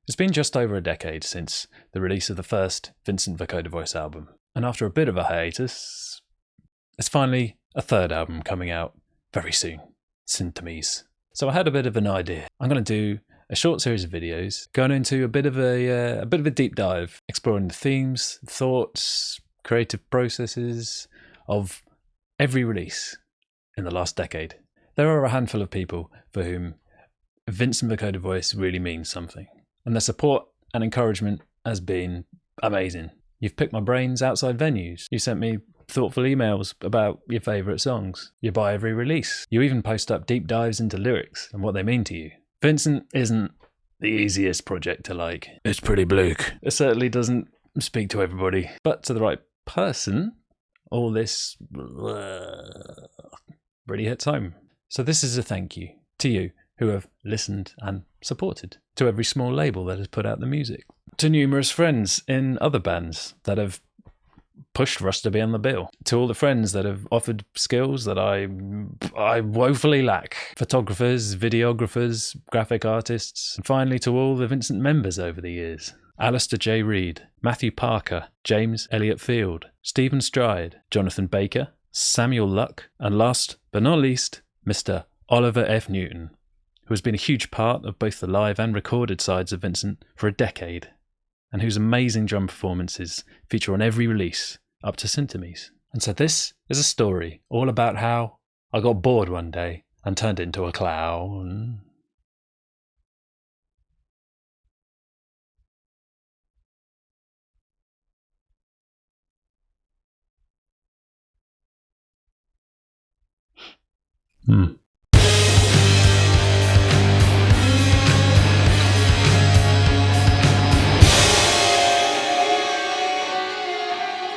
It's been just over a decade since the release of the first Vincent Vocoder voice album, and after a bit of a hiatus, there's finally a third album coming out very soon, Syntomies. So I had a bit of an idea. I'm going to do a short series of videos going into a bit of a deep dive, exploring the themes, thoughts, creative processes of every release in the last decade. There are a handful of people for whom Vincent Vocoder voice really means something, and their support and encouragement has been amazing. You've picked my brains outside venues. You sent me thoughtful emails about your favourite songs. You buy every release. You even post up deep dives into lyrics and what they mean to you. Vincent isn't the easiest project to like. It's pretty bleak. It certainly doesn't speak to everybody. But to the right person, all this really hits home. So this is a thank you to you who have listened and supported, to every small label that has put out the music, to numerous friends in other bands that have pushed for us to be on the bill, to all the friends that have offered skills that I woefully lack, photographers, videographers, graphic artists, and finally to all the Vincent members over the years. Alistair J. Reed, Matthew Parker, James Elliott Field, Stephen Stride, Jonathan Baker, Samuel Luck, and last but not least, Mr. Oliver F. Newton, who has been a huge part of both the live and recorded sides of Vincent for a decade, and whose amazing drum performances feature on every release, up to Syntomies. And so this is a story all about how I got bored one day and turned into a clown.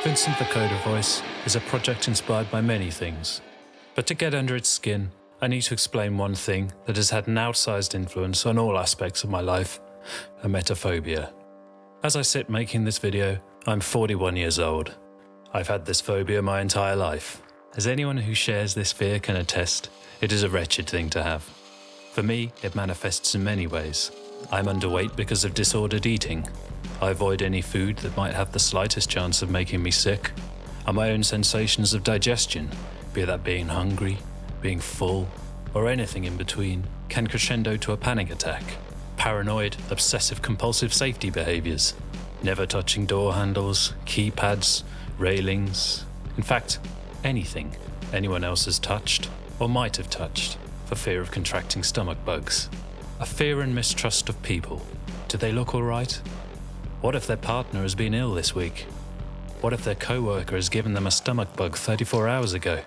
Vincent Vocoder Voice is a project inspired by many things, but to get under its skin, I need to explain one thing that has had an outsized influence on all aspects of my life: emetophobia. As I sit making this video, I'm 41 years old. I've had this phobia my entire life. As anyone who shares this fear can attest, it is a wretched thing to have. For me, it manifests in many ways. I'm underweight because of disordered eating. I avoid any food that might have the slightest chance of making me sick. And my own sensations of digestion, be that being hungry, being full, or anything in between, can crescendo to a panic attack. Paranoid, obsessive-compulsive safety behaviours. Never touching door handles, keypads, railings. In fact, anything anyone else has touched, or might have touched, for fear of contracting stomach bugs. A fear and mistrust of people. Do they look all right? What if their partner has been ill this week? What if their co-worker has given them a stomach bug 34 hours ago?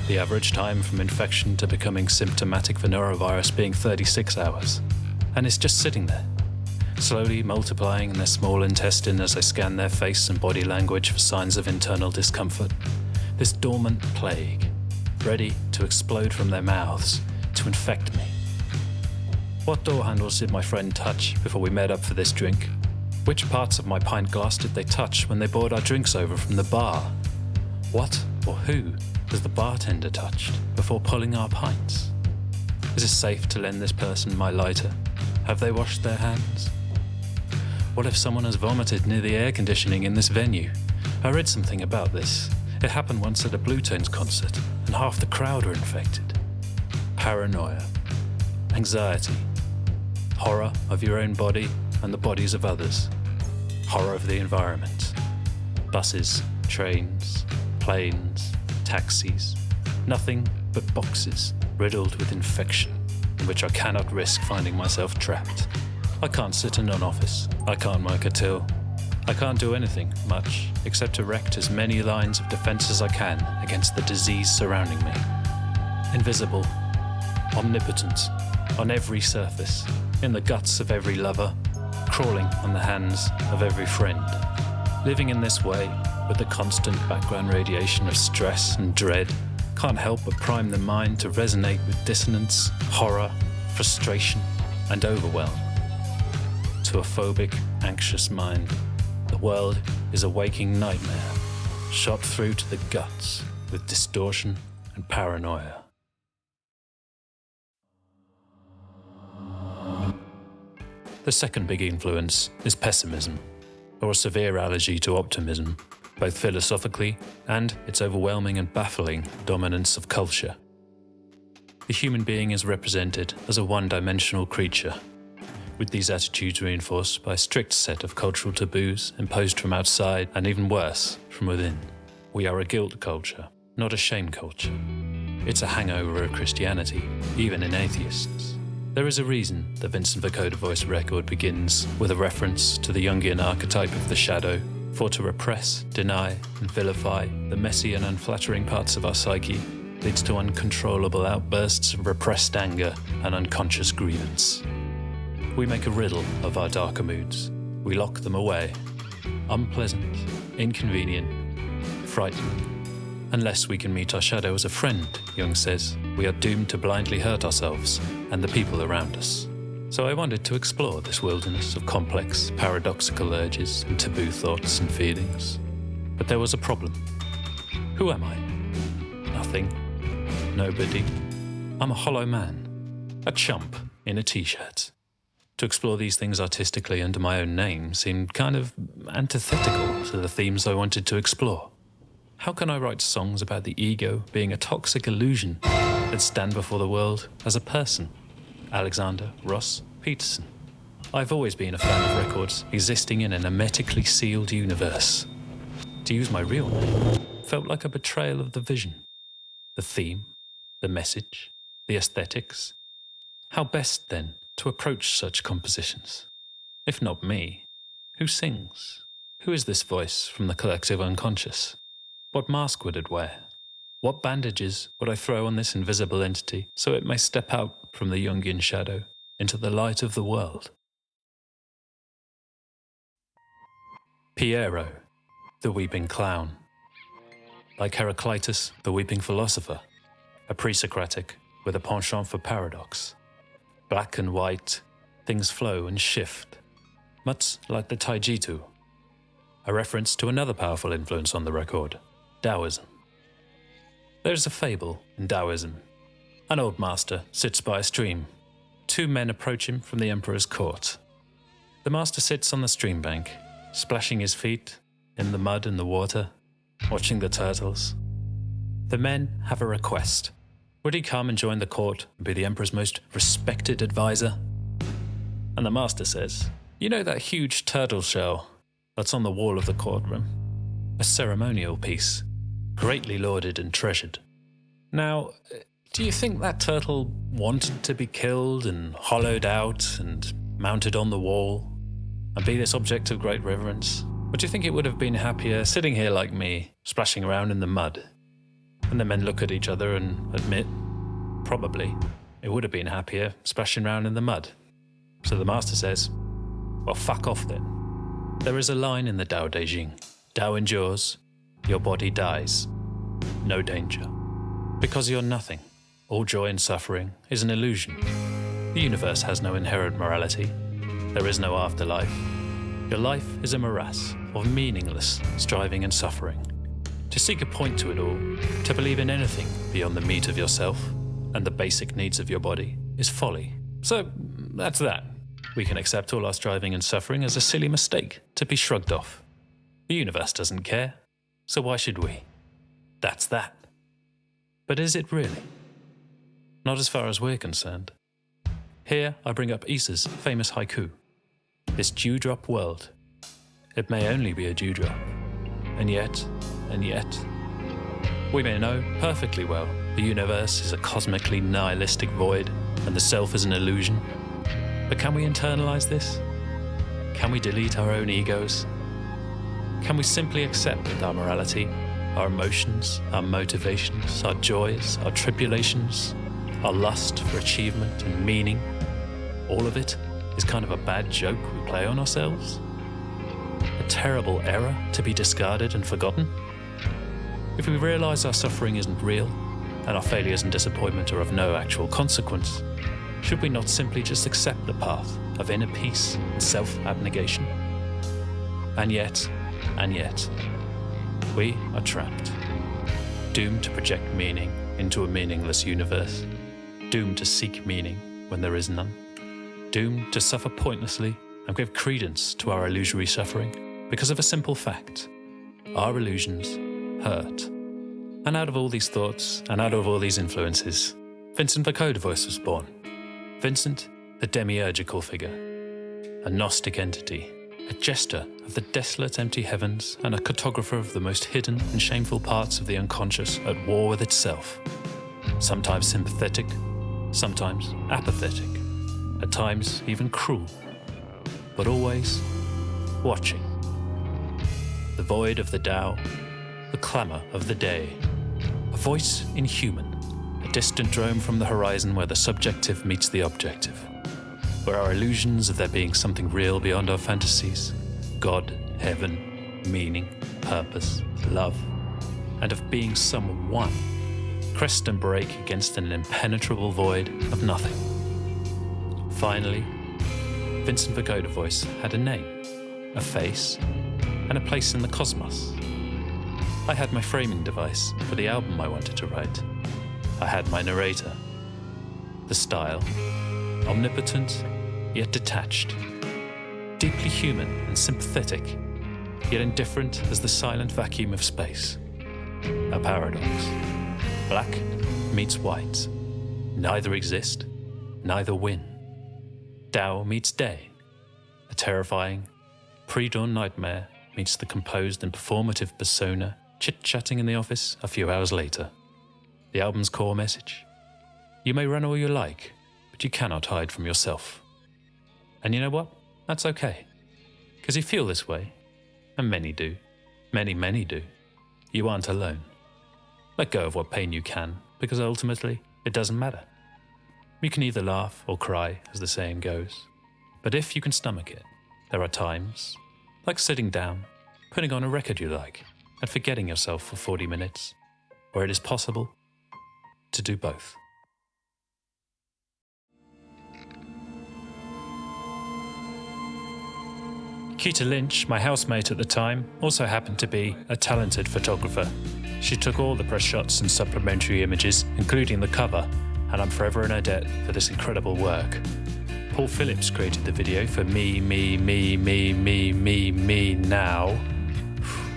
The average time from infection to becoming symptomatic for norovirus being 36 hours. And it's just sitting there, slowly multiplying in their small intestine as I scan their face and body language for signs of internal discomfort. This dormant plague, ready to explode from their mouths, to infect me. What door handles did my friend touch before we met up for this drink? Which parts of my pint glass did they touch when they brought our drinks over from the bar? What or who has the bartender touched before pulling our pints? Is it safe to lend this person my lighter? Have they washed their hands? What if someone has vomited near the air conditioning in this venue? I read something about this. It happened once at a Blue Tones concert, and half the crowd were infected. Paranoia, anxiety, horror of your own body and the bodies of others, horror of the environment, buses, trains, planes, taxis, nothing but boxes riddled with infection in which I cannot risk finding myself trapped. I can't sit in an office, I can't mic a till, I can't do anything much except erect as many lines of defense as I can against the disease surrounding me. Invisible, omnipotent, on every surface, in the guts of every lover, crawling on the hands of every friend. Living in this way, with the constant background radiation of stress and dread, can't help but prime the mind to resonate with dissonance, horror, frustration, and overwhelm. To a phobic, anxious mind, the world is a waking nightmare, shot through to the guts with distortion and paranoia. The second big influence is pessimism, or a severe allergy to optimism, both philosophically and its overwhelming and baffling dominance of culture. The human being is represented as a one-dimensional creature, with these attitudes reinforced by a strict set of cultural taboos imposed from outside and, even worse, from within. We are a guilt culture, not a shame culture. It's a hangover of Christianity, even in atheists. There is a reason the Vincent Vocoder voice record begins with a reference to the Jungian archetype of the shadow, for to repress, deny, and vilify the messy and unflattering parts of our psyche leads to uncontrollable outbursts of repressed anger and unconscious grievance. We make a riddle of our darker moods. We lock them away. Unpleasant, inconvenient, frightening. Unless we can meet our shadow as a friend, Jung says, we are doomed to blindly hurt ourselves and the people around us. So I wanted to explore this wilderness of complex, paradoxical urges and taboo thoughts and feelings. But there was a problem. Who am I? Nothing. Nobody. I'm a hollow man. A chump in a t-shirt. To explore these things artistically under my own name seemed kind of antithetical to the themes I wanted to explore. How can I write songs about the ego being a toxic illusion that stand before the world as a person? Alexander Ross Peterson. I've always been a fan of records existing in an hermetically sealed universe. To use my real name felt like a betrayal of the vision. The theme, the message, the aesthetics. How best, then, to approach such compositions? If not me, who sings? Who is this voice from the collective unconscious? What mask would it wear? What bandages would I throw on this invisible entity so it may step out from the Jungian shadow into the light of the world? Piero, the weeping clown. Like Heraclitus, the weeping philosopher, a pre-Socratic with a penchant for paradox. Black and white, things flow and shift, much like the Taijitu, a reference to another powerful influence on the record, Taoism. There's a fable in Taoism. An old master sits by a stream. Two men approach him from the emperor's court. The master sits on the stream bank, splashing his feet in the mud and the water, watching the turtles. The men have a request. Would he come and join the court and be the emperor's most respected advisor? And the master says, you know that huge turtle shell that's on the wall of the courtroom? A ceremonial piece, greatly lauded and treasured. Now, do you think that turtle wanted to be killed and hollowed out and mounted on the wall and be this object of great reverence? Or do you think it would have been happier sitting here like me, splashing around in the mud? And the men look at each other and admit, probably, it would have been happier splashing around in the mud. So the master says, well, fuck off then. There is a line in the Tao Te Ching. Tao endures, your body dies. No danger. Because you're nothing. All joy and suffering is an illusion. The universe has no inherent morality. There is no afterlife. Your life is a morass of meaningless striving and suffering. To seek a point to it all, to believe in anything beyond the meat of yourself and the basic needs of your body, is folly. So, that's that. We can accept all our striving and suffering as a silly mistake to be shrugged off. The universe doesn't care, so why should we? That's that. But is it really? Not as far as we're concerned. Here I bring up Isa's famous haiku. This dewdrop world. It may only be a dewdrop. And yet, we may know perfectly well the universe is a cosmically nihilistic void and the self is an illusion. But can we internalize this? Can we delete our own egos? Can we simply accept that our morality, our emotions, our motivations, our joys, our tribulations, our lust for achievement and meaning, all of it is kind of a bad joke we play on ourselves? A terrible error to be discarded and forgotten? If we realize our suffering isn't real, and our failures and disappointment are of no actual consequence, should we not simply just accept the path of inner peace and self-abnegation? And yet, we are trapped, doomed to project meaning into a meaningless universe, doomed to seek meaning when there is none. doomed to suffer pointlessly and give credence to our illusory suffering because of a simple fact. Our illusions hurt. And out of all these thoughts, and out of all these influences, Vincent Vocoder was born. Vincent, the demiurgical figure, a Gnostic entity, a jester of the desolate empty heavens and a cartographer of the most hidden and shameful parts of the unconscious at war with itself. Sometimes sympathetic, sometimes apathetic, at times even cruel, but always watching. The void of the Tao, the clamour of the day, a voice inhuman, a distant drone from the horizon where the subjective meets the objective, where our illusions of there being something real beyond our fantasies, God, heaven, meaning, purpose, love, and of being someone, crest and break against an impenetrable void of nothing. Finally, Vincent Vocoder had a name, a face, and a place in the cosmos. I had my framing device for the album I wanted to write. I had my narrator. The style, omnipotent yet detached, deeply human and sympathetic, yet indifferent as the silent vacuum of space. A paradox. Black meets white. Neither exist, neither win. Tao meets day. A terrifying, pre-dawn nightmare meets the composed and performative persona chit-chatting in the office a few hours later. The album's core message: you may run all you like, but you cannot hide from yourself. And you know what? That's okay. Because you feel this way, and many do. Many do. You aren't alone. Let go of what pain you can, because ultimately, it doesn't matter. You can either laugh or cry, as the saying goes. But if you can stomach it, there are times, like sitting down, putting on a record you like, and forgetting yourself for 40 minutes, where it is possible to do both. Kita Lynch, my housemate at the time, also happened to be a talented photographer. She took all the press shots and supplementary images, including the cover, and I'm forever in her debt for this incredible work. Paul Phillips created the video for Me Now,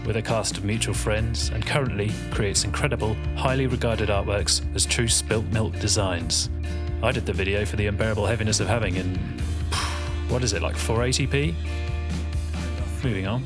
with a cast of mutual friends, and currently creates incredible, highly regarded artworks as true spilt milk designs. I did the video for The Unbearable Heaviness of Having in, what is it, like 480p? Moving on.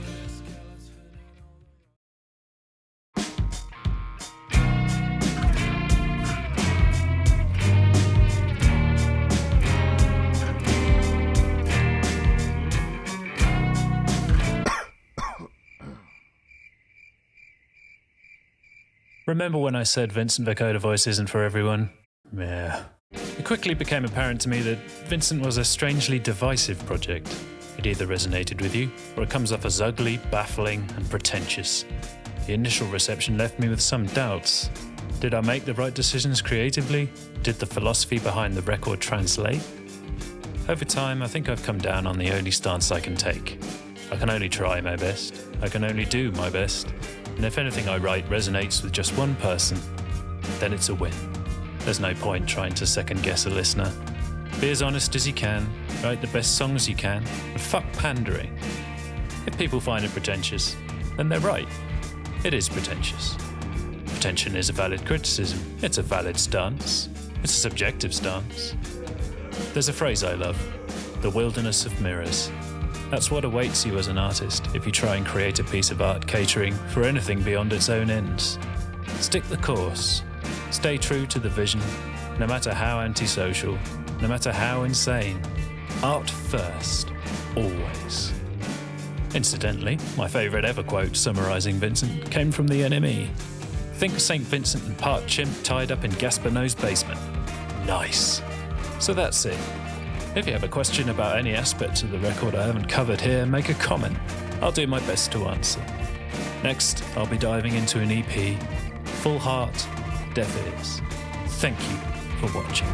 Remember when I said Vincent Vocoder isn't for everyone? Yeah. It quickly became apparent to me that Vincent was a strangely divisive project. It either resonated with you, or it comes off as ugly, baffling, and pretentious. The initial reception left me with some doubts. Did I make the right decisions creatively? Did the philosophy behind the record translate? Over time, I think I've come down on the only stance I can take. I can only try my best. I can only do my best. And if anything I write resonates with just one person, then it's a win. There's no point trying to second-guess a listener. Be as honest as you can, write the best songs you can, and fuck pandering. If people find it pretentious, then they're right. It is pretentious. Pretension is a valid criticism. It's a valid stance. It's a subjective stance. There's a phrase I love: the wilderness of mirrors. That's what awaits you as an artist if you try and create a piece of art catering for anything beyond its own ends. Stick the course. Stay true to the vision, no matter how antisocial, no matter how insane. Art first, always. Incidentally, my favourite ever quote summarising Vincent came from the NME. Think St. Vincent and part chimp tied up in Gasparno's basement. Nice. So that's it. If you have a question about any aspect of the record I haven't covered here, make a comment. I'll do my best to answer. Next, I'll be diving into an EP, Full Heart, Deaf Ears. Thank you for watching.